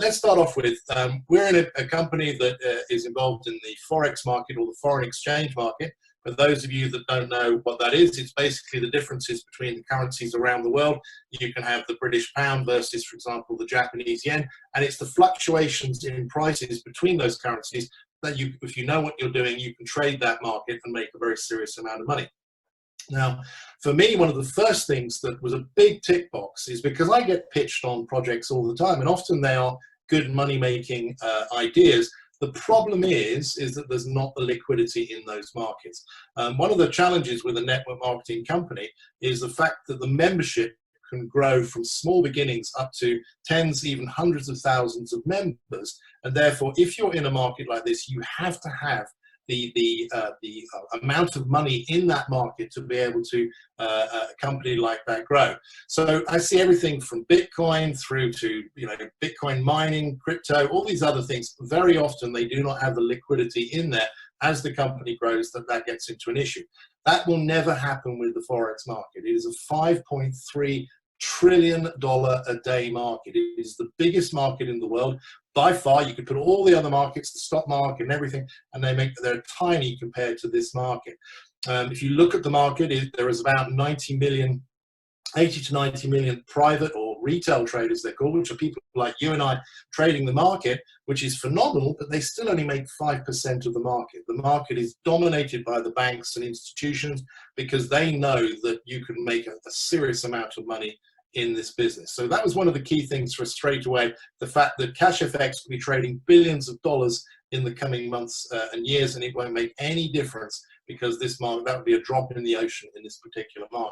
let's start off with, we're in a company that is involved in the Forex market, or the foreign exchange market. For those of you that don't know what that is, it's basically the differences between the currencies around the world. You can have the British pound versus, for example, the Japanese yen, and it's the fluctuations in prices between those currencies that you, if you know what you're doing, you can trade that market and make a very serious amount of money. Now, for me, one of the first things that was a big tick box is because I get pitched on projects all the time, and often they are good money-making ideas. The problem is that there's not the liquidity in those markets. One of the challenges with a network marketing company is the fact that the membership can grow from small beginnings up to tens, even hundreds of thousands of members. And therefore, if you're in a market like this, you have to have the amount of money in that market to be able to a company like that grow. So I see everything from Bitcoin through to, you know, Bitcoin mining, crypto, all these other things. Very often they do not have the liquidity in there as the company grows that gets into an issue. That will never happen with the Forex market. It is a $5.3 trillion a day market. It is the biggest market in the world. By far, you could put all the other markets, the stock market and everything, and they're tiny compared to this market. If you look at the market, there is about 80 to 90 million private or retail traders, they're called, which are people like you and I trading the market, which is phenomenal, but they still only make 5% of the market. The market is dominated by the banks and institutions because they know that you can make a serious amount of money in this business. So that was one of the key things for us straight away, the fact that CashFX will be trading billions of dollars in the coming months and years, and it won't make any difference because this market, that would be a drop in the ocean in this particular market.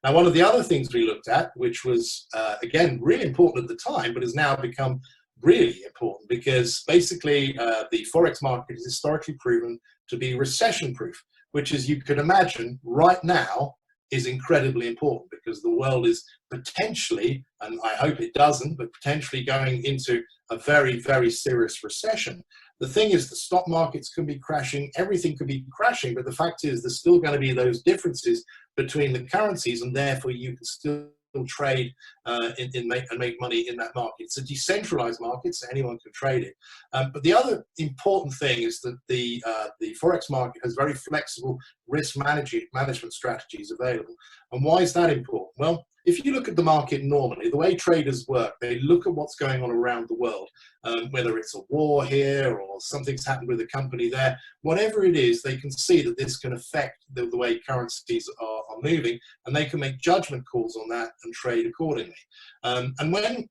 Now, one of the other things we looked at, which was, again, really important at the time, but has now become really important because basically the Forex market is historically proven to be recession-proof, which, as you could imagine, right now is incredibly important because the world is potentially, and I hope it doesn't, but potentially going into a very, very serious recession. The thing is, the stock markets can be crashing, everything could be crashing, but the fact is there's still going to be those differences between the currencies, and therefore you can still trade and make money in that market. It's a decentralized market, so anyone can trade it. But the other important thing is that the Forex market has very flexible risk management strategies available. And why is that important? Well, if you look at the market normally, the way traders work, they look at what's going on around the world, whether it's a war here or something's happened with a company there, whatever it is, they can see that this can affect the way currencies are moving, and they can make judgment calls on that and trade accordingly. And when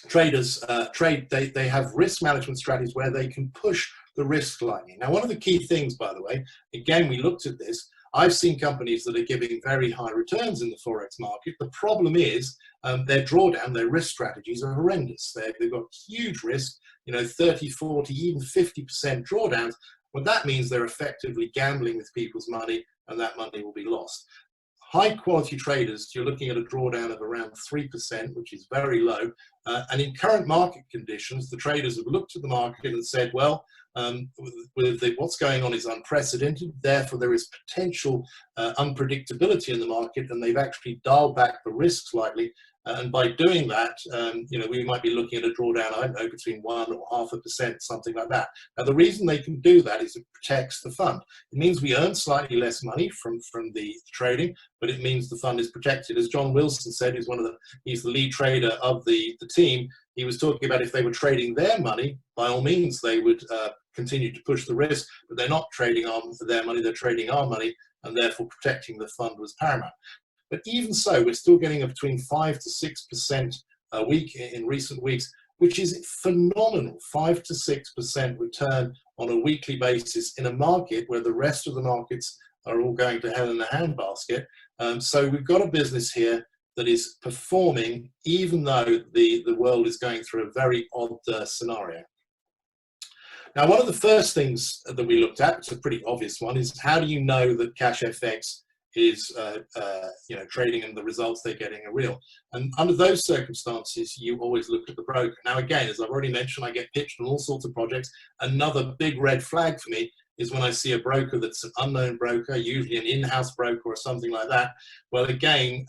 traders trade, they have risk management strategies where they can push the risk slightly. Now, one of the key things, by the way, again, we looked at this, I've seen companies that are giving very high returns in the Forex market. The problem is their drawdown, their risk strategies are horrendous. They've got huge risk, you know, 30, 40, even 50% drawdowns. What that means, they're effectively gambling with people's money, and that money will be lost. High quality traders, you're looking at a drawdown of around 3%, which is very low. And in current market conditions, the traders have looked at the market and said, well, what's going on is unprecedented, therefore there is potential unpredictability in the market, and they've actually dialed back the risk slightly. And by doing that, you know, we might be looking at a drawdown, I don't know, between 1 or 0.5%, something like that. Now, the reason they can do that is it protects the fund. It means we earn slightly less money from the trading, but it means the fund is protected. As John Wilson said, he's the lead trader of the team. He was talking about if they were trading their money, by all means, they would continue to push the risk, but they're not trading on their money, they're trading our money, and therefore protecting the fund was paramount. But even so, we're still getting between 5 to 6% a week in recent weeks, which is phenomenal. 5 to 6% return on a weekly basis in a market where the rest of the markets are all going to hell in a handbasket. So we've got a business here that is performing even though the world is going through a very odd scenario. Now, one of the first things that we looked at, it's a pretty obvious one, is how do you know that CashFX is you know, trading and the results they're getting are real? And under those circumstances, you always look at the broker. Now, again, as I've already mentioned, I get pitched on all sorts of projects. Another big red flag for me is when I see a broker that's an unknown broker, usually an in-house broker or something like that. Well, again,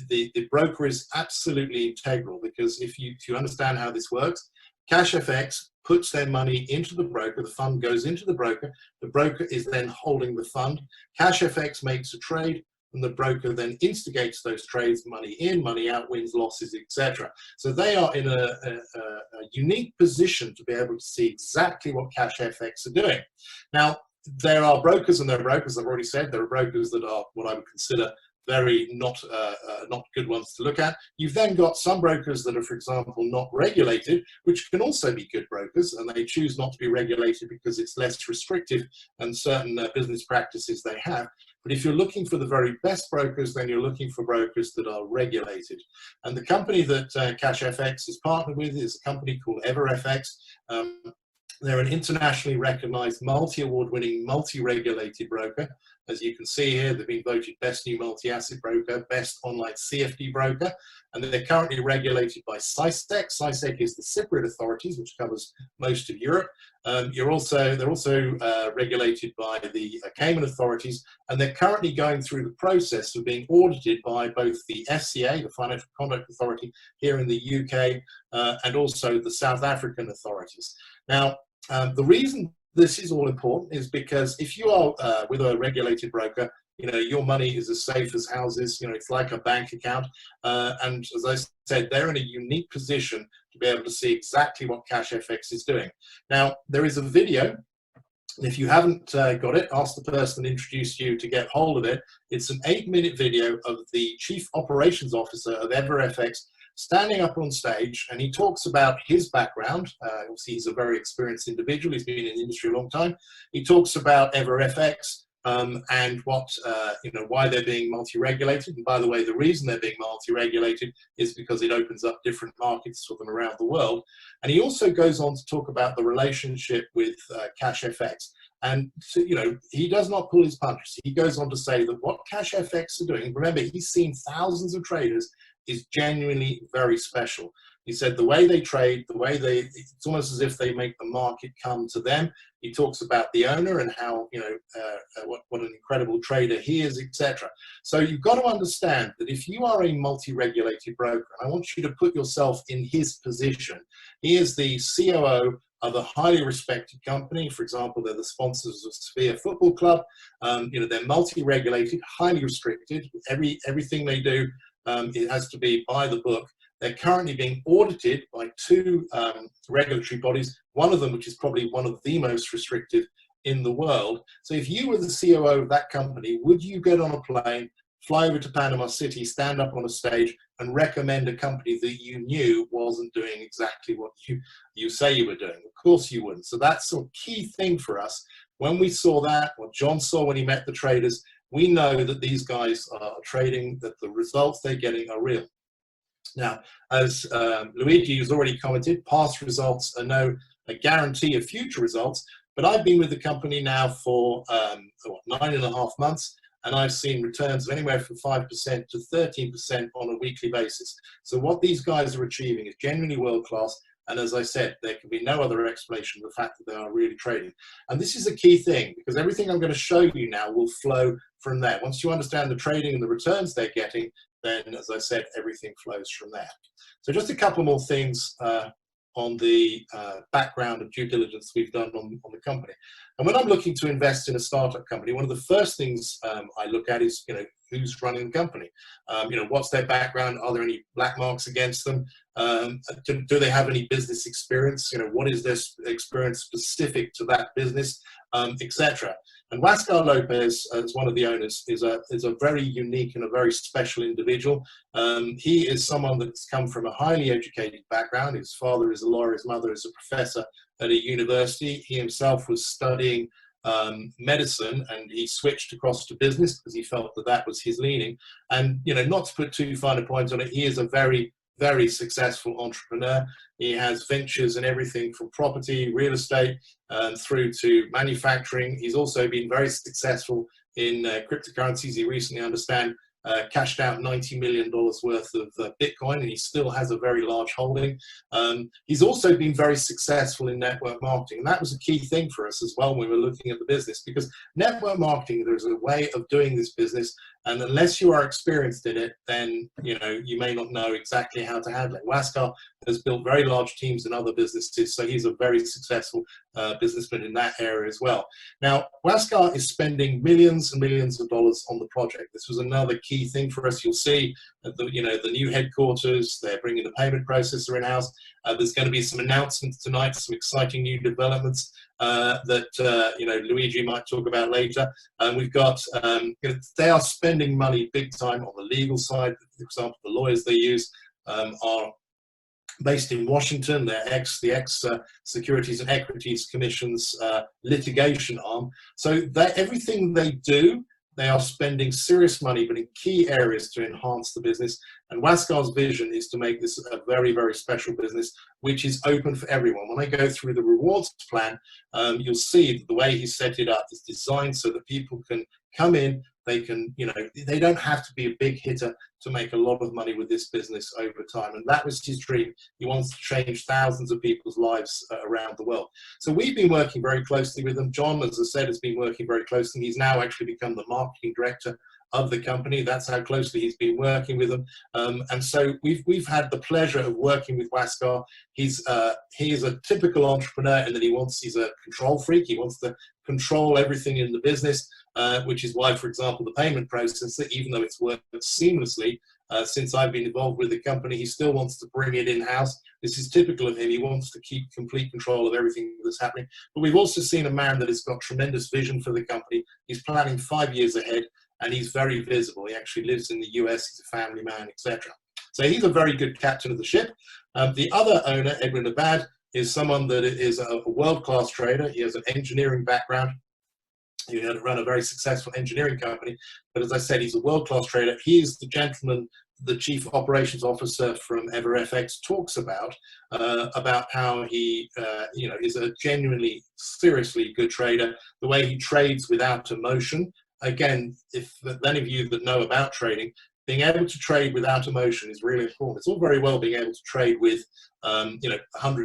the broker is absolutely integral, because if you understand how this works, Cash FX puts their money into the broker, the fund goes into the broker is then holding the fund, Cash FX makes a trade, and the broker then instigates those trades, money in, money out, wins, losses, etc. So they are in a unique position to be able to see exactly what Cash FX are doing. Now, there are brokers and there are brokers, I've already said, there are brokers that are what I would consider very not good ones to look at. You've then got some brokers that are, for example, not regulated, which can also be good brokers, and they choose not to be regulated because it's less restrictive than certain business practices they have. But if you're looking for the very best brokers, then you're looking for brokers that are regulated. And the company that Cash FX is partnered with is a company called EverFX. They're an internationally recognized, multi-award winning, multi-regulated broker. As you can see here, they've been voted best new multi-asset broker, best online CFD broker, and they're currently regulated by CISEC. CISEC is the Cypriot authorities, which covers most of Europe. They're also regulated by the Cayman authorities, and they're currently going through the process of being audited by both the FCA, the Financial Conduct Authority here in the UK, and also the South African authorities. Now, the reason this is all important is because if you are with a regulated broker, your money is as safe as houses. It's like a bank account. And as I said, they're in a unique position to be able to see exactly what Cash FX is doing. Now, there is a video. If you haven't got it, ask the person that introduced you to get hold of it. It's an 8-minute video of the Chief Operations Officer of EverFX standing up on stage, and he talks about his background. Obviously, he's a very experienced individual. He's been in the industry a long time. He talks about EverFX and what, why they're being multi-regulated. And by the way, the reason they're being multi-regulated is because it opens up different markets for them around the world. And he also goes on to talk about the relationship with Cash FX. And so, he does not pull his punches. He goes on to say that what Cash FX are doing, remember, he's seen thousands of traders, is genuinely very special. He said the way they trade, it's almost as if they make the market come to them. He talks about the owner and how, what an incredible trader he is, etc. So you've got to understand that if you are a multi-regulated broker, and I want you to put yourself in his position, he is the COO of a highly respected company. For example, they're the sponsors of Sphere Football Club. They're multi-regulated, highly restricted. Everything they do, it has to be by the book. They're currently being audited by 2 regulatory bodies, one of them which is probably one of the most restrictive in the world. So if you were the COO of that company, would you get on a plane, fly over to Panama City, stand up on a stage and recommend a company that you knew wasn't doing exactly what you say you were doing? Of course you wouldn't. So that's a key thing for us. When we saw that, what John saw when he met the traders, we know that these guys are trading, that the results they're getting are real. Now, as Luigi has already commented, past results are no guarantee of future results, but I've been with the company now for 9.5 months, and I've seen returns of anywhere from 5% to 13% on a weekly basis. So what these guys are achieving is genuinely world-class, and as I said, there can be no other explanation of the fact that they are really trading. And this is a key thing, because everything I'm going to show you now will flow from there. Once you understand the trading and the returns they're getting, then, as I said, everything flows from there. So just a couple more things on the background of due diligence we've done on the company. And when I'm looking to invest in a startup company, one of the first things I look at is, who's running the company? What's their background? Are there any black marks against them? Do they have any business experience? What is their experience specific to that business, etc. And Huáscar Lopez, as one of the owners, is a very unique and a very special individual. He is someone that's come from a highly educated background. His father is a lawyer, his mother is a professor at a university. He himself was studying medicine, and he switched across to business because he felt that that was his leaning. And, not to put too fine a point on it, he is a very, very successful entrepreneur. He has ventures in everything from property, real estate, through to manufacturing. He's also been very successful in cryptocurrencies. He recently, I understand, cashed out $90 million worth of Bitcoin, and he still has a very large holding. He's also been very successful in network marketing, and that was a key thing for us as well when we were looking at the business, because network marketing, there's a way of doing this business, and unless you are experienced in it, then you may not know exactly how to handle it. Waskar has built very large teams in other businesses, so he's a very successful businessman in that area as well. Now, Waskar is spending millions and millions of dollars on the project. This was another key thing for us. You'll see the new headquarters. They're bringing the payment processor in-house. There's going to be some announcements tonight, some exciting new developments that Luigi might talk about later. We've got they are spending money big time on the legal side. For example, the lawyers they use are based in Washington. They're the Securities and Equities Commission's litigation arm. So everything they do, they are spending serious money, but in key areas to enhance the business. And Waskar's vision is to make this a very, very special business, which is open for everyone. When I go through the rewards plan, you'll see that the way he set it up is designed so that people can come in. They can, they don't have to be a big hitter to make a lot of money with this business over time. And that was his dream. He wants to change thousands of people's lives around the world. So we've been working very closely with him. John, as I said, has been working very closely. He's now actually become the marketing director of the company. That's how closely he's been working with them. And so we've had the pleasure of working with Waskar. He is a typical entrepreneur in that he's a control freak. He wants to control everything in the business, which is why, for example, the payment processor, even though it's worked seamlessly since I've been involved with the company, he still wants to bring it in-house. This is typical of him. He wants to keep complete control of everything that's happening. But we've also seen a man that has got tremendous vision for the company. He's planning 5 years ahead, and he's very visible. He actually lives in the US, he's a family man, etc. So he's a very good captain of the ship. The other owner, Edwin Abad, is someone that is a world-class trader. He has an engineering background. He had run a very successful engineering company. But as I said, he's a world-class trader. He is the gentleman the chief operations officer from EverFX talks about how he is a genuinely, seriously good trader. The way he trades without emotion. Again, if any of you that know about trading, being able to trade without emotion is really important. It's all very well being able to trade with, $100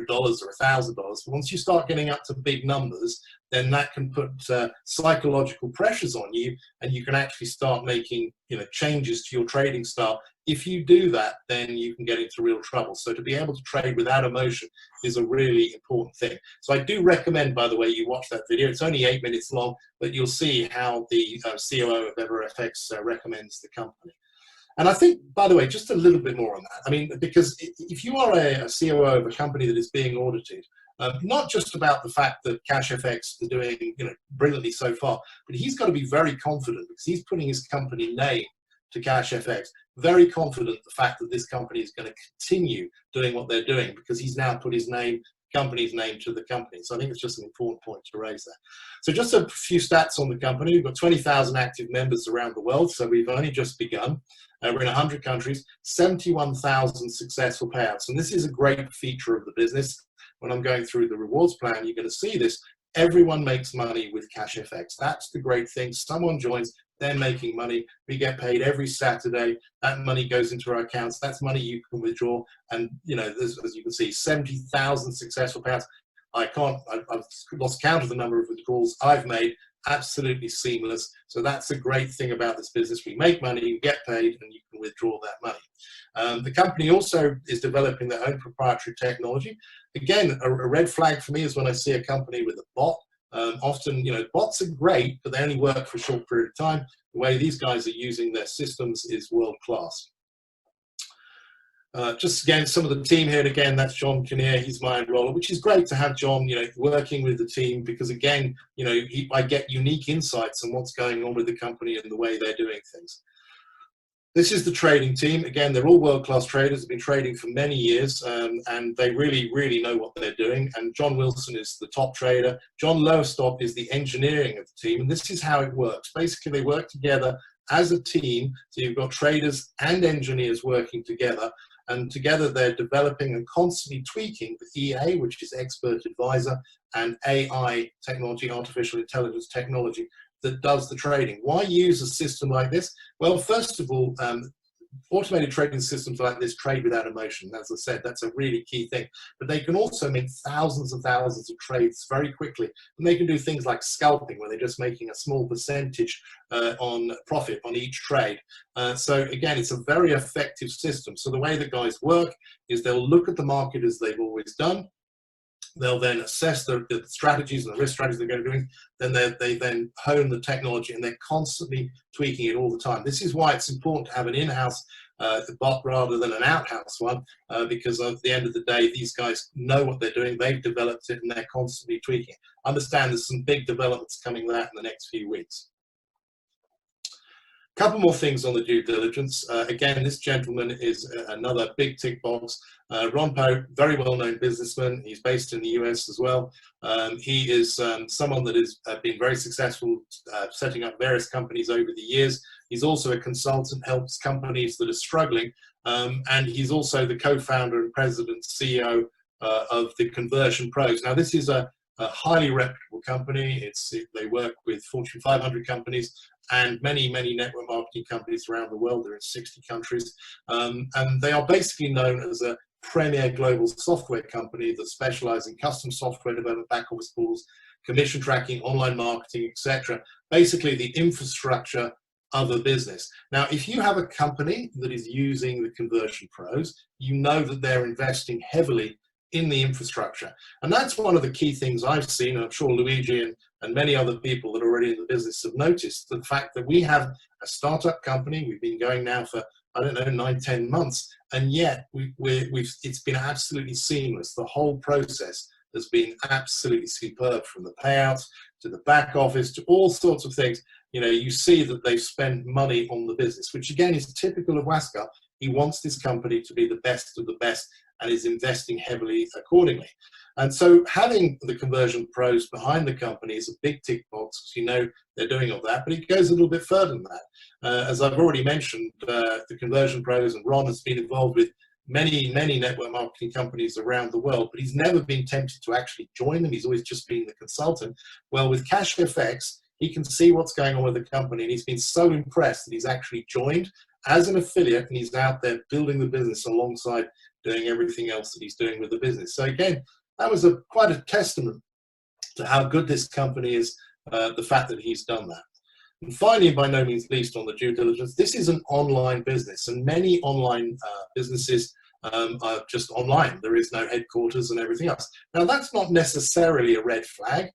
or $1,000, but once you start getting up to big numbers, then that can put psychological pressures on you, and you can actually start making, changes to your trading style. If you do that, then you can get into real trouble. So to be able to trade without emotion is a really important thing. So I do recommend, by the way, you watch that video. It's only 8 minutes long, but you'll see how the COO of EverFX recommends the company. And I think, by the way, just a little bit more on that. I mean, because if you are a COO of a company that is being audited, not just about the fact that CashFX is doing brilliantly so far, but he's got to be very confident because he's putting his company name to CashFX. Very confident the fact that this company is going to continue doing what they're doing because he's now put his name, company's name to the company. So I think it's just an important point to raise there. So just a few stats on the company. We've got 20,000 active members around the world, so we've only just begun. We're in 100 countries, 71,000 successful payouts. And this is a great feature of the business. When I'm going through the rewards plan, you're going to see this. Everyone makes money with CashFX. That's the great thing. Someone joins, they're making money. We get paid every Saturday. That money goes into our accounts. That's money you can withdraw. And, as you can see, 70,000 successful payouts. I've lost count of the number of withdrawals I've made. Absolutely seamless. So that's a great thing about this business. We make money, you get paid, and you can withdraw that money. The company also is developing their own proprietary technology. Again, a red flag for me is when I see a company with a bot. Often, bots are great, but they only work for a short period of time. The way these guys are using their systems is world class. Just again, some of the team here, and again, that's John Kinnear, he's my enroller, which is great to have John, working with the team because again, I get unique insights on what's going on with the company and the way they're doing things. This is the trading team. Again, they're all world-class traders, have been trading for many years, and they really, really know what they're doing. And John Wilson is the top trader. John Lowestoft is the engineering of the team, and this is how it works. Basically, they work together as a team, so you've got traders and engineers working together, and together they're developing and constantly tweaking the EA, which is expert advisor, and AI technology, artificial intelligence technology, that does the trading. Why use a system like this? Well, first of all, automated trading systems like this trade without emotion. As I said, that's a really key thing. But they can also make thousands and thousands of trades very quickly. And they can do things like scalping, where they're just making a small percentage on profit on each trade. So again, it's a very effective system. So the way the guys work is they'll look at the market as they've always done. They'll then assess the strategies and the risk strategies they're going to do. Then they then hone the technology, and they're constantly tweaking it all the time. This is why it's important to have an in-house bot rather than an out-house one, because at the end of the day, these guys know what they're doing. They've developed it, and they're constantly tweaking it. Understand there's some big developments coming that in the next few weeks. Couple more things on the due diligence. Again, this gentleman is another big tick box. Ron Poe, very well-known businessman. He's based in the US as well. He is someone that has been very successful setting up various companies over the years. He's also a consultant, helps companies that are struggling. And he's also the co-founder and president, CEO of the Conversion Pros. Now, this is a highly reputable company. They work with Fortune 500 companies and many network marketing companies around the world. They're in 60 countries. And they are basically known as a premier global software company that specializes in custom software development, back office tools, commission tracking, online marketing, etc. Basically the infrastructure of a business. Now, if you have a company that is using the Conversion Pros, you know that they're investing heavily in the infrastructure. And that's one of the key things I've seen, and I'm sure Luigi and many other people that are already in the business have noticed, the fact that we have a startup company. We've been going now for, I don't know, 9-10 months, and yet it's been absolutely seamless. The whole process has been absolutely superb, from the payouts to the back office to all sorts of things. You know, you see that they've spent money on the business, which again is typical of Wasker. He wants this company to be the best of the best and is investing heavily accordingly. And so having the Conversion Pros behind the company is a big tick box, because you know they're doing all that, but it goes a little bit further than that. As I've already mentioned, the Conversion Pros, and Ron has been involved with many network marketing companies around the world, but he's never been tempted to actually join them. He's always just been the consultant. Well, with CFX, he can see what's going on with the company, and he's been so impressed that he's actually joined as an affiliate, and he's out there building the business alongside doing everything else that he's doing with the business. So again, that was quite a testament to how good this company is, the fact that he's done that. And finally, by no means least on the due diligence, this is an online business, and many online businesses are just online. There is no headquarters and everything else. Now, that's not necessarily a red flag,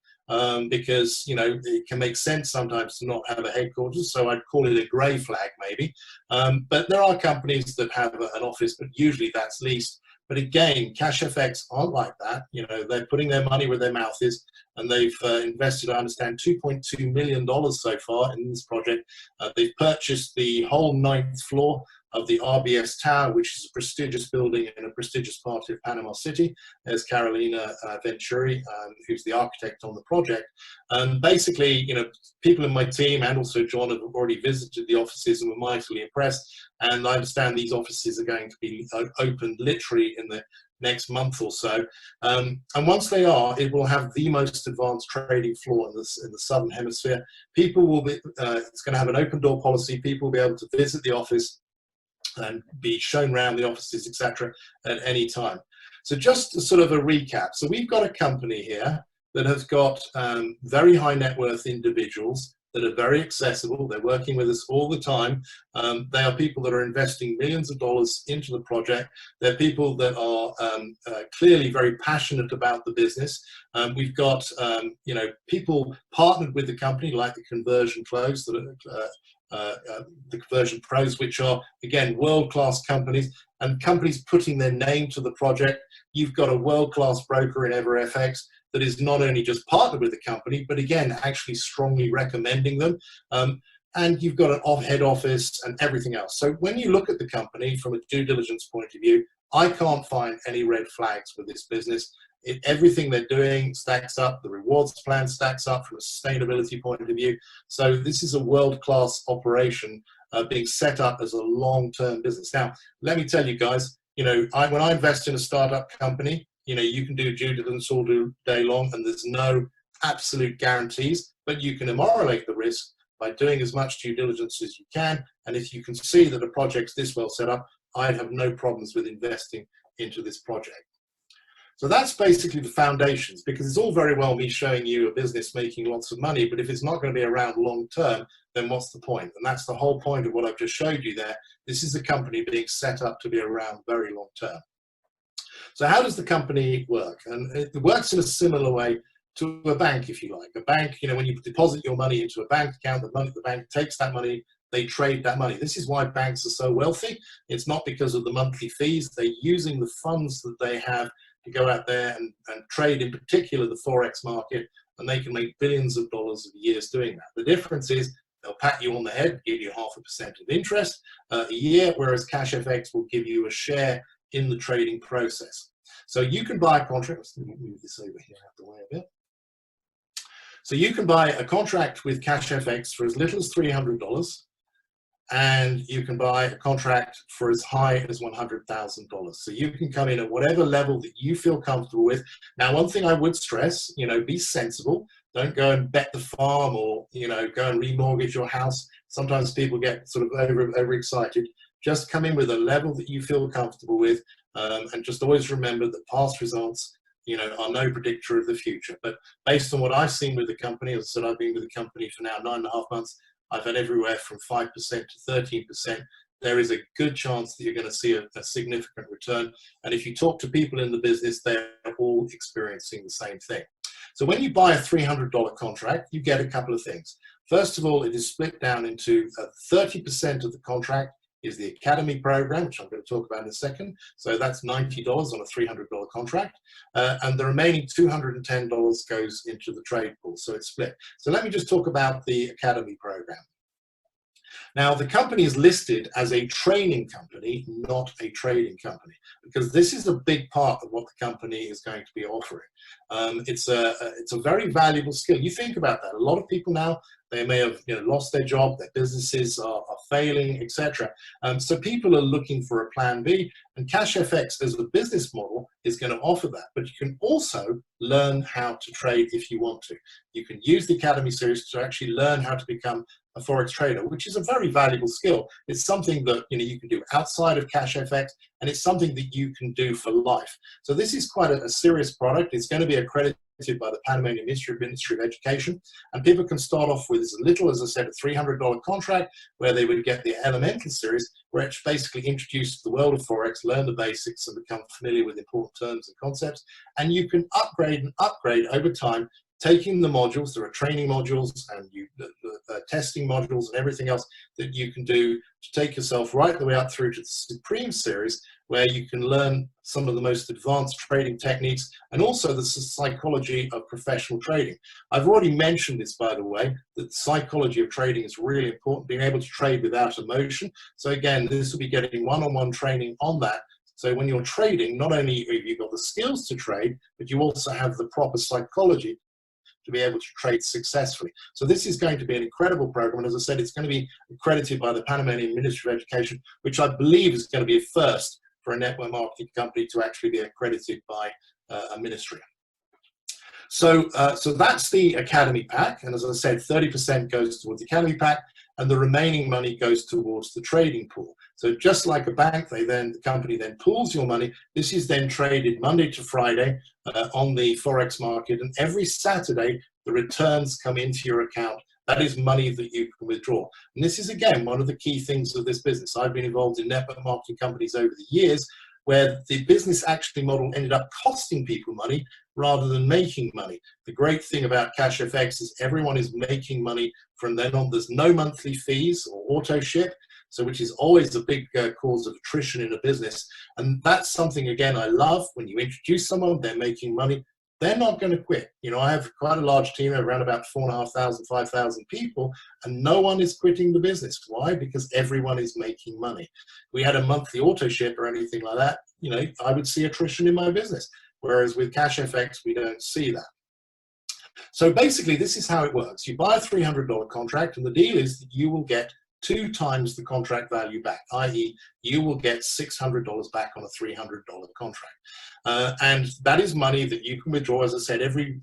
because, you know, it can make sense sometimes to not have a headquarters, so I'd call it a grey flag maybe. But there are companies that have an office, but usually that's leased. But again, CashFX aren't like that. You know, they're putting their money where their mouth is, and they've invested, I understand, $2.2 million so far in this project. They've purchased the whole 9th floor of the RBS Tower, which is a prestigious building in a prestigious part of Panama City. There's Carolina Venturi, who's the architect on the project. Basically, you know, people in my team and also John have already visited the offices and were mightily impressed. And I understand these offices are going to be opened literally in the next month or so. And once they are, it will have the most advanced trading floor in the Southern Hemisphere. People will be, it's going to have an open door policy. People will be able to visit the office and be shown around the offices, etc., at any time. So just sort of a recap. So we've got a company here that has got very high net worth individuals that are very accessible. They're working with us all the time. They are people that are investing millions of dollars into the project. They're people that are clearly very passionate about the business. We've got you know, people partnered with the company, like the Conversion Pros, the Conversion Pros, which are, again, world-class companies, and companies putting their name to the project. You've got a world-class broker in EverFX that is not only just partnered with the company, but again, actually strongly recommending them. And you've got an head office and everything else. So when you look at the company from a due diligence point of view, I can't find any red flags with this business. Everything they're doing stacks up. The rewards plan stacks up from a sustainability point of view. So this is a world-class operation being set up as a long-term business. Now, let me tell you guys, you know, when I invest in a startup company, you know, you can do due diligence all day long, and there's no absolute guarantees. but you can immoralate the risk by doing as much due diligence as you can. And if you can see that a project's this well set up, I'd have no problems with investing into this project. So that's basically the foundations, because it's all very well me showing you a business making lots of money, but if it's not going to be around long term, then what's the point? And that's the whole point of what I've just showed you there. This is a company being set up to be around very long term. So how does the company work? And it works in a similar way to a bank, if you like. A bank, you know, when you deposit your money into a bank account, the bank takes that money, they trade that money. This is why banks are so wealthy. It's not because of the monthly fees. They're using the funds that they have to go out there and trade, in particular the Forex market, and they can make billions of dollars of years doing that. The difference is they'll pat you on the head, give you 0.5% of interest a year, whereas CashFX will give you a share in the trading process. So you can buy a contract. Let's move this over here out the way a bit. So you can buy a contract with CashFX for as little as $300, and you can buy a contract for as high as $100,000. So you can come in at whatever level that you feel comfortable with. Now, one thing I would stress, you know, be sensible. Don't go and bet the farm, or, you know, go and remortgage your house. Sometimes people get sort of overexcited. Just come in with a level that you feel comfortable with, and just always remember that past results, you know, are no predictor of the future. But based on what I've seen with the company, as I said, I've been with the company for now 9.5 months. I've had everywhere from 5% to 13%. There is a good chance that you're going to see a significant return. And if you talk to people in the business, they're all experiencing the same thing. So when you buy a $300 contract, you get a couple of things. First of all, it is split down into 30% of the contract is the Academy program, which I'm going to talk about in a second. So that's $90 on a $300 contract. And the remaining $210 goes into the trade pool. So it's split. So let me just talk about the Academy program. Now, the company is listed as a training company, not a trading company, because this is a big part of what the company is going to be offering. It's a very valuable skill. You think about that. A lot of people now, they may have, you know, lost their job, their businesses are failing, etc. So people are looking for a plan B, and CashFX as a business model is going to offer that. But you can also learn how to trade if you want to. You can use the Academy series to actually learn how to become a Forex trader, which is a very valuable skill. It's something that, you know, you can do outside of CashFX, and it's something that you can do for life. So this is quite a serious product. It's going to be accredited by the Panamanian Ministry of Education, and people can start off with as little, as I said, a $300 contract where they would get the Elemental series, where it's basically introduced to the world of Forex, learn the basics and become familiar with important terms and concepts, and you can upgrade and upgrade over time, taking the modules. There are training modules and the testing modules and everything else that you can do to take yourself right the way up through to the Supreme series, where you can learn some of the most advanced trading techniques and also the psychology of professional trading. I've already mentioned this, by the way, that the psychology of trading is really important, being able to trade without emotion. So again, this will be getting one-on-one training on that. So when you're trading, not only have you got the skills to trade, but you also have the proper psychology to be able to trade successfully. So this is going to be an incredible program. And as I said, it's going to be accredited by the Panamanian Ministry of Education, which I believe is going to be a first for a network marketing company to actually be accredited by a ministry. So that's the Academy pack. And as I said, 30% goes towards the Academy pack, and the remaining money goes towards the trading pool. So just like a bank, the company then pools your money. This is then traded Monday to Friday on the Forex market, and every Saturday the returns come into your account. That is money that you can withdraw. And this is, again, one of the key things of this business. I've been involved in network marketing companies over the years where the business actually model ended up costing people money rather than making money. The great thing about CashFX is everyone is making money from then on. There's no monthly fees or auto ship, so which is always a big cause of attrition in a business. And that's something, again, I love. When you introduce someone, they're making money, they're not going to quit. You know, I have quite a large team, around about 4,500, 5,000 people, and no one is quitting the business. Why? Because everyone is making money. If we had a monthly auto ship or anything like that, you know, I would see attrition in my business. Whereas with CashFX, we don't see that. So basically, this is how it works. You buy a $300 contract, and the deal is that you will get 2 times the contract value back, i.e. you will get $600 back on a $300 contract. And that is money that you can withdraw. As I said, every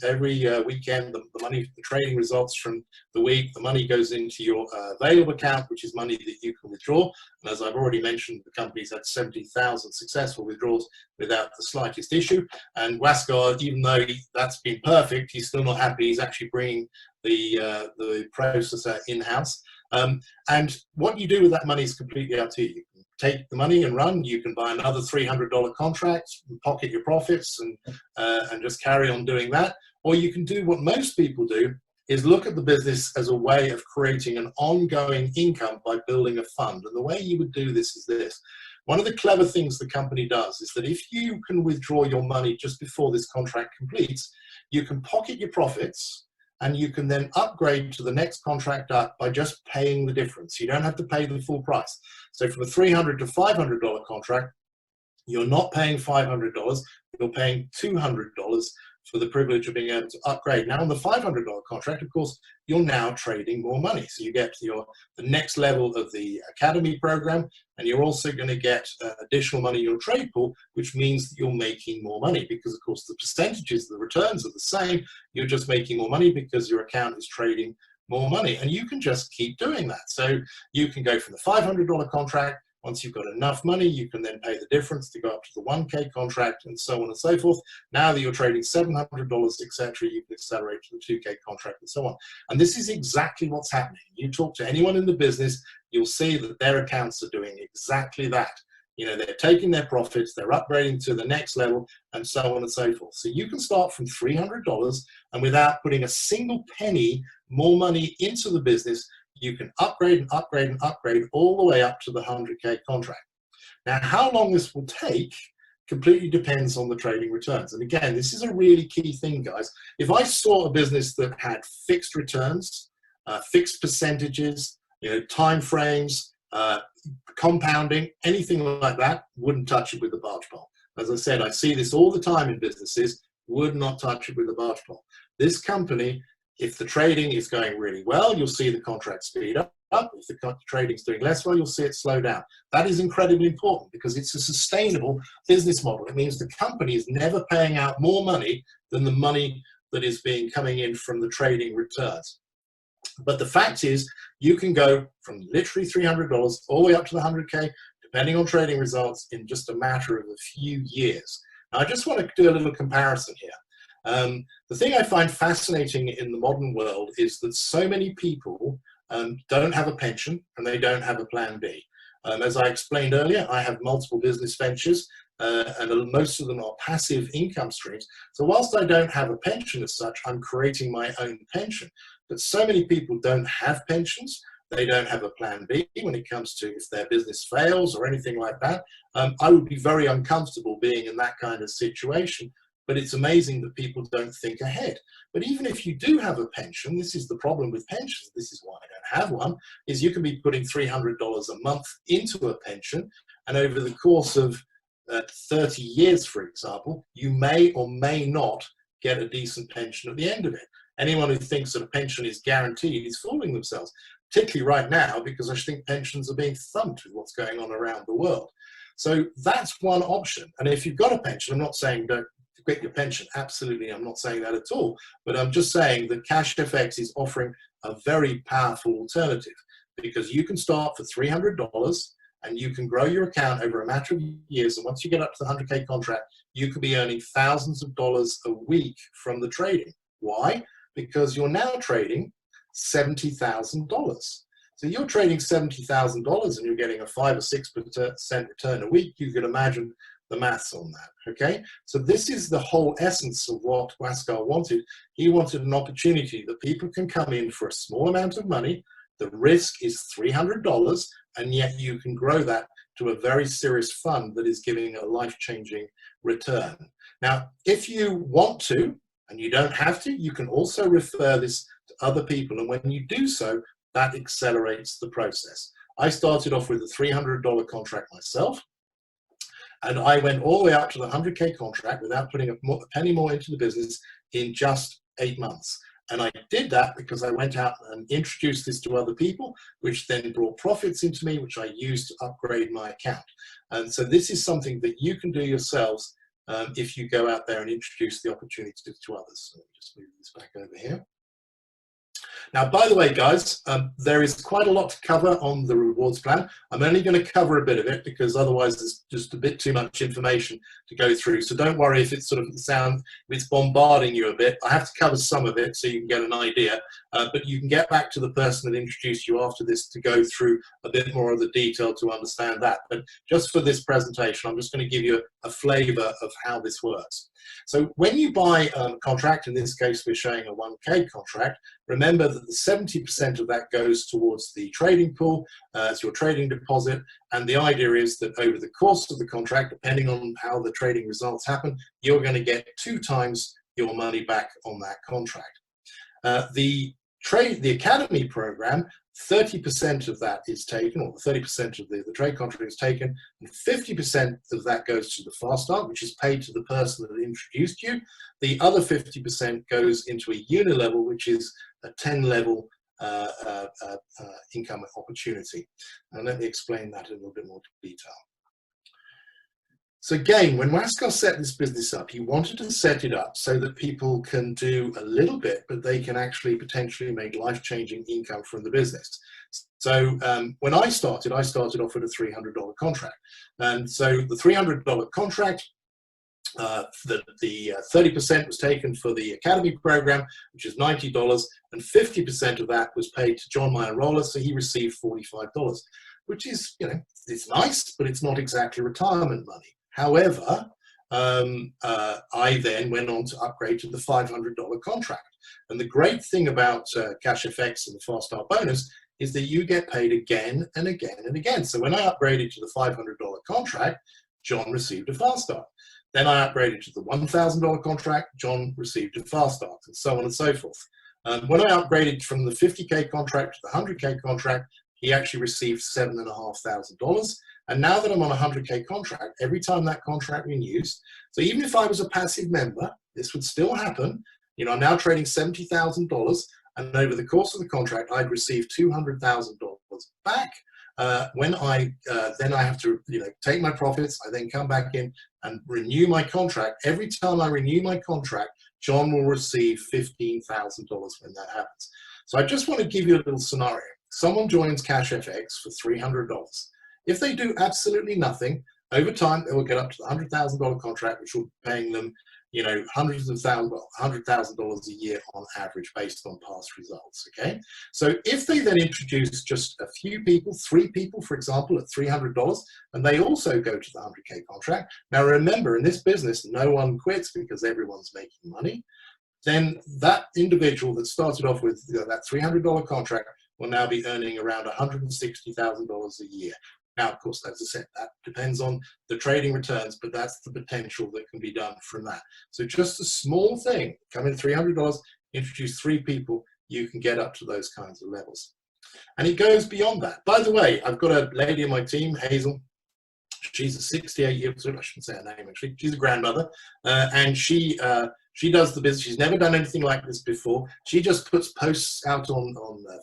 weekend, the money, the trading results from the week, the money goes into your available account, which is money that you can withdraw. And as I've already mentioned, the company's had 70,000 successful withdrawals without the slightest issue. And Waskar, even though that's been perfect, he's still not happy. He's actually bringing the processor in-house. And what you do with that money is completely up to you. You can take the money and run. You can buy another $300 contract, pocket your profits, and just carry on doing that. Or you can do what most people do, is look at the business as a way of creating an ongoing income by building a fund. And the way you would do this is this. One of the clever things the company does is that if you can withdraw your money just before this contract completes, you can pocket your profits, and you can then upgrade to the next contract up by just paying the difference. You don't have to pay the full price. So from a $300 to $500 contract, you're not paying $500, you're paying $200 for the privilege of being able to upgrade. Now on the $500 contract, of course, you're now trading more money. So you get to the next level of the academy program, and you're also going to get additional money in your trade pool, which means that you're making more money because, of course, the percentages, the returns are the same. You're just making more money because your account is trading more money, and you can just keep doing that. So you can go from the $500 contract. Once you've got enough money, you can then pay the difference to go up to the 1K contract and so on and so forth. Now that you're trading $700, etc., you can accelerate to the 2K contract and so on. And this is exactly what's happening. You talk to anyone in the business, you'll see that their accounts are doing exactly that. You know, they're taking their profits, they're upgrading to the next level, and so on and so forth. So you can start from $300, and without putting a single penny more money into the business, you can upgrade and upgrade and upgrade all the way up to the 100K contract. Now, how long this will take completely depends on the trading returns. And again, this is a really key thing, guys. If I saw a business that had fixed returns, fixed percentages, time frames, compounding, anything like that, wouldn't touch it with the barge pole. As I said, I see this all the time in businesses, would not touch it with the barge pole. This company, if the trading is going really well, you'll see the contract speed up. If the trading is doing less well, you'll see it slow down. That is incredibly important because it's a sustainable business model. It means the company is never paying out more money than the money that is coming in from the trading returns. But the fact is, you can go from literally $300 all the way up to the 100K, depending on trading results, in just a matter of a few years. Now, I just want to do a little comparison here. The thing I find fascinating in the modern world is that so many people don't have a pension and they don't have a plan B. As I explained earlier, I have multiple business ventures and most of them are passive income streams. So whilst I don't have a pension as such, I'm creating my own pension. But so many people don't have pensions. They don't have a plan B when it comes to if their business fails or anything like that. I would be very uncomfortable being in that kind of situation. But it's amazing that people don't think ahead. But even if you do have a pension, this is the problem with pensions, this is why I don't have one, is you can be putting $300 a month into a pension, and over the course of 30 years, for example, you may or may not get a decent pension at the end of it. Anyone who thinks that a pension is guaranteed is fooling themselves, particularly right now, because I think pensions are being thumped with what's going on around the world. So that's one option. And if you've got a pension, I'm not saying don't quit your pension. Absolutely, I'm not saying that at all. But I'm just saying that CashFX is offering a very powerful alternative because you can start for $300 and you can grow your account over a matter of years. And once you get up to the 100K contract, you could be earning thousands of dollars a week from the trading. Why? Because you're now trading $70,000. So you're trading $70,000 and you're getting a 5 or 6% return a week. You can imagine the maths on that, okay? So this is the whole essence of what Waskar wanted. He wanted an opportunity that people can come in for a small amount of money. The risk is $300, and yet you can grow that to a very serious fund that is giving a life-changing return. Now, if you want to, and you don't have to, you can also refer this to other people, and when you do so, that accelerates the process. I started off with a $300 contract myself, and I went all the way up to the 100K contract without putting a penny more into the business in just 8 months. And I did that because I went out and introduced this to other people, which then brought profits into me, which I used to upgrade my account. And so this is something that you can do yourselves if you go out there and introduce the opportunity to others. So let me just move this back over here. Now, by the way, guys, there is quite a lot to cover on the rewards plan. I'm only going to cover a bit of it because otherwise it's just a bit too much information to go through. So don't worry if it's sort of if it's bombarding you a bit. I have to cover some of it so you can get an idea, but you can get back to the person that introduced you after this to go through a bit more of the detail to understand that. But just for this presentation, I'm just going to give you a flavor of how this works. So when you buy a contract, in this case we're showing a 1K contract, remember that the 70% of that goes towards the trading pool, it's your trading deposit, and the idea is that over the course of the contract, depending on how the trading results happen, you're going to get 2 times your money back on that contract. The Academy program, 30% of that is taken, or 30% of the trade contract is taken, and 50% of that goes to the fast start, which is paid to the person that introduced you. The other 50% goes into a uni-level, which is a 10-level income opportunity. And let me explain that in a little bit more detail. So again, when Waskar set this business up, he wanted to set it up so that people can do a little bit, but they can actually potentially make life-changing income from the business. So when I started off with a $300 contract. And so the $300 contract, the 30% was taken for the Academy program, which is $90, and 50% of that was paid to John, my enroller, so he received $45, which is, you know, it's nice, but it's not exactly retirement money. However, I then went on to upgrade to the $500 contract. And the great thing about CashFX and the Fast Start bonus is that you get paid again and again and again. So when I upgraded to the $500 contract, John received a Fast Start. Then I upgraded to the $1,000 contract, John received a Fast Start, and so on and so forth. When I upgraded from the 50K contract to the 100K contract, he actually received $7,500. And now that I'm on a 100K contract, every time that contract renews, so even if I was a passive member, this would still happen. You know, I'm now trading $70,000, and over the course of the contract, I'd receive $200,000 back. When then I have to, you know, take my profits. I then come back in and renew my contract. Every time I renew my contract, John will receive $15,000 when that happens. So I just want to give you a little scenario. Someone joins CashFX for $300. If they do absolutely nothing, over time they will get up to the $100,000 contract, which will be paying them, you know, hundreds of thousands, well, $100,000 a year on average based on past results. Okay, so if they then introduce just a few people, 3 people, for example, at $300, and they also go to the 100K contract. Now remember, in this business, no one quits because everyone's making money. Then that individual that started off with, you know, that $300 contract will now be earning around $160,000 a year. Now, of course, as I said, that depends on the trading returns, but that's the potential that can be done from that. So just a small thing, come in $300, introduce 3 people, you can get up to those kinds of levels. And it goes beyond that. By the way, I've got a lady in my team, Hazel. She's a 68-year-old, I shouldn't say her name actually, she's a grandmother, and she does the business. She's never done anything like this before. She just puts posts out on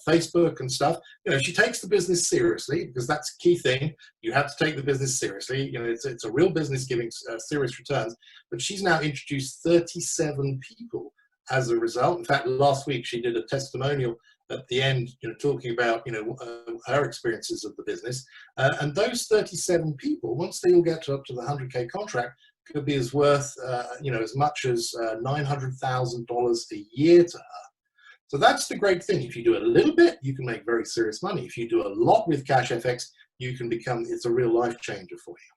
Facebook and stuff. You know, she takes the business seriously because that's a key thing. You have to take the business seriously. You know, it's a real business giving serious returns. But she's now introduced 37 people as a result. In fact, last week she did a testimonial at the end, you know, talking about, you know, her experiences of the business. And those 37 people, once they all get up to the 100K contract, could be as worth, you know, as much as $900,000 a year to her. So that's the great thing. If you do a little bit, you can make very serious money. If you do a lot with CashFX, you can become, it's a real life changer for you.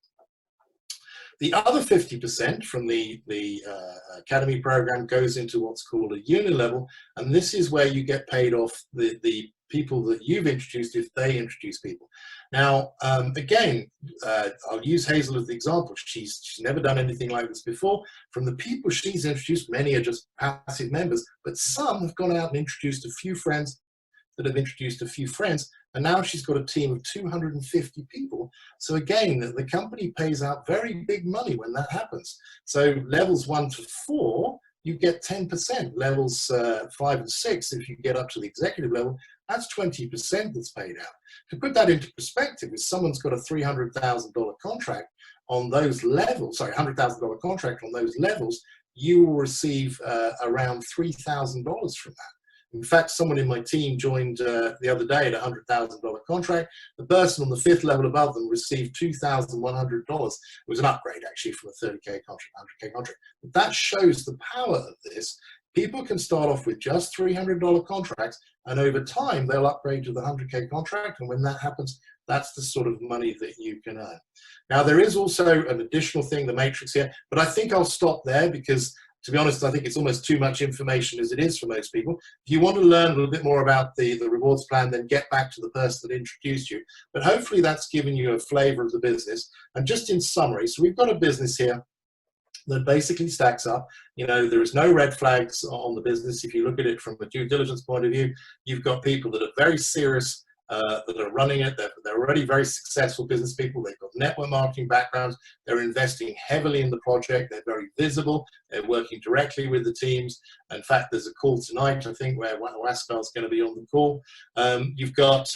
The other 50% from the Academy program goes into what's called a uni level, and this is where you get paid off the people that you've introduced if they introduce people. Now, again, I'll use Hazel as the example. She's never done anything like this before. From the people she's introduced, many are just passive members, but some have gone out and introduced a few friends that have introduced a few friends, and now she's got a team of 250 people. So again, the company pays out very big money when that happens. So levels 1 to 4, you get 10%. Levels 5 and 6, if you get up to the executive level, that's 20% that's paid out. To put that into perspective, if someone's got a $300,000 contract on those levels, sorry, $100,000 contract on those levels, you will receive around $3,000 from that. In fact, someone in my team joined the other day at a $100,000 contract. The person on the 5th level above them received $2,100. It was an upgrade, actually, from a 30K contract, 100K contract. But that shows the power of this. People can start off with just $300 contracts, and over time, they'll upgrade to the 100K contract. And when that happens, that's the sort of money that you can earn. Now, there is also an additional thing, the matrix here, but I think I'll stop there because, to be honest, I think it's almost too much information as it is for most people. If you want to learn a little bit more about the rewards plan, then get back to the person that introduced you. But hopefully that's given you a flavor of the business. And just in summary, so we've got a business here that basically stacks up. You know, there is no red flags on the business. If you look at it from a due diligence point of view, you've got people that are very serious, that are running it. They're already very successful business people. They've got network marketing backgrounds. They're investing heavily in the project. They're very visible. They're working directly with the teams. In fact, there's a call tonight, I think, where Wascar's going to be on the call. You've got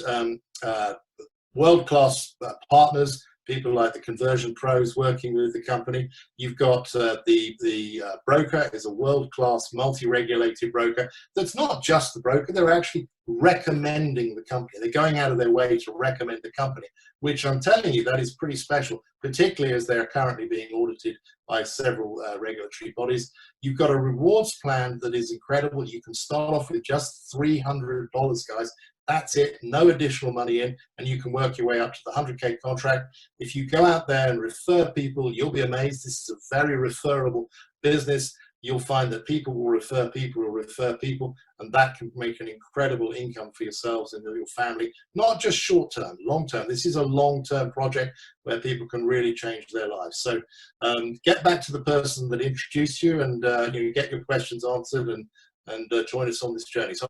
world-class partners, people like the conversion pros working with the company. You've got the broker is a world-class multi-regulated broker. That's not just the broker, they're actually recommending the company. They're going out of their way to recommend the company, which I'm telling you, that is pretty special, particularly as they're currently being audited by several regulatory bodies. You've got a rewards plan that is incredible. You can start off with just $300, guys. That's it, no additional money in, and you can work your way up to the 100K contract. If you go out there and refer people, you'll be amazed. This is a very referable business. You'll find that people will refer people, and that can make an incredible income for yourselves and your family, not just short term, long term. This is a long-term project where people can really change their lives. So get back to the person that introduced you, and you get your questions answered, and join us on this journey. So